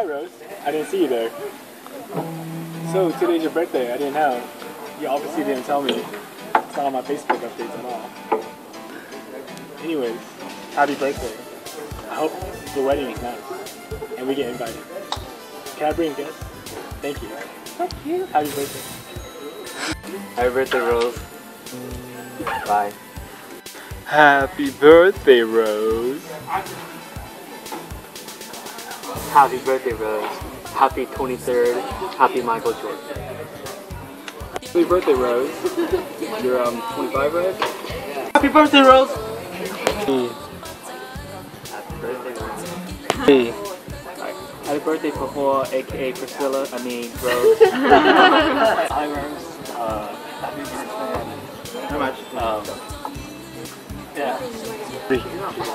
hi Rose. I didn't see you there. So today's your birthday. I didn't know. You obviously didn't tell me. It's not on my Facebook updates at all. Anyways, happy birthday. I hope the wedding is nice and we get invited. Can I bring guests? Thank you. Thank you. Happy birthday. Happy birthday, Rose. Bye. Happy birthday, Rose. Happy birthday, Rose. Happy 23rd. Happy Michael Jordan. Happy birthday, Rose. You're 25, right? Happy birthday, Rose. Hey. Happy birthday, Rose. Hey. Happy birthday, Phooj, aka Priscilla. I mean, Rose. Hi, Rose. Happy birthday. How much? Yeah.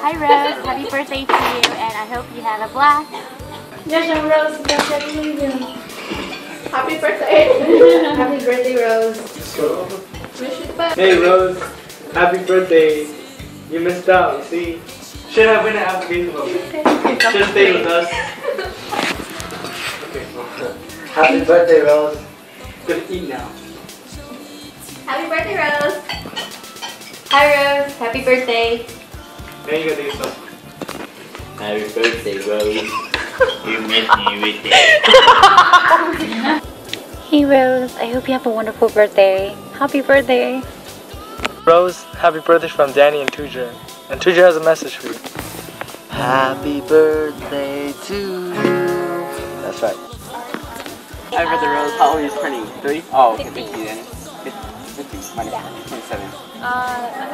Hi Rose, happy birthday to you and I hope you have a blast. Yes, I'm Rose. Happy birthday. Happy birthday, Rose. Hey Rose, happy birthday. You missed out, you see. Should have been an application vote. Should have stayed with us. Happy birthday, Rose. Gonna eat now. Happy birthday, Rose. Hi, Rose. Happy birthday. Now you gotta do yourself. Happy birthday, Rose. You missed me with it. Hey Rose, I hope you have a wonderful birthday. Happy birthday. Rose, happy birthday from Danny and Tuja. And Tuja has a message for you. Happy birthday to you. That's right. Happy birthday, Rose. How old are you turning? 3? Oh, okay, 50 then. 50 minus 27. I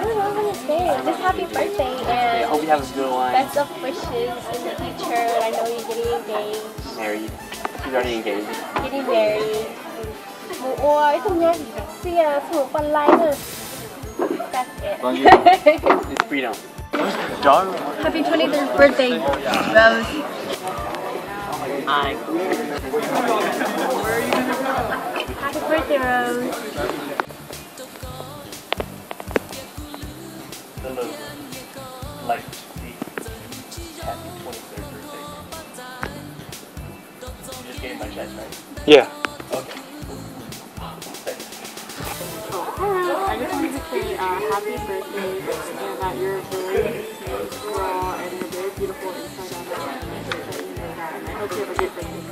don't know what to say. Just happy birthday I and hope you have a good one. best of wishes in the future. I know you're getting engaged. Married. She's already engaged. Getting married. Ôi, không nha, xìa, sủa con lai nữa. That's it. It's freedom. Happy 23rd birthday, Rose. Hi. Happy birthday, Rose. Like happy 23rd birthday. You just gave my chest, right? Yeah. Okay. I just wanted to say happy birthday and that you're a very nice girl and you're very beautiful inside out. And I hope you have a good birthday.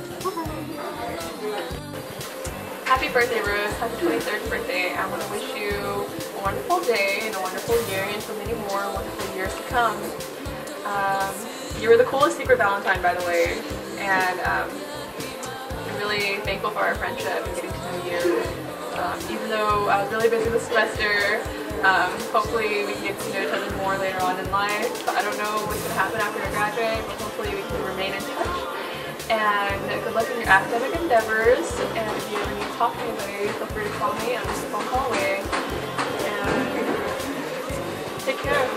Happy birthday, Rose. Happy 23rd birthday. I want to wish you a wonderful day and a wonderful year and so many more wonderful years to come. You were the coolest secret Valentine, by the way, and I'm really thankful for our friendship and getting to know you. Even though I was really busy this semester, hopefully we can get to know each other more later on in life. I don't know what's going to happen after I graduate, but hopefully we can remain in touch. And good luck in your academic endeavors, and if you ever need to talk to anybody, feel free to call me. I'm just a phone call away. And take care.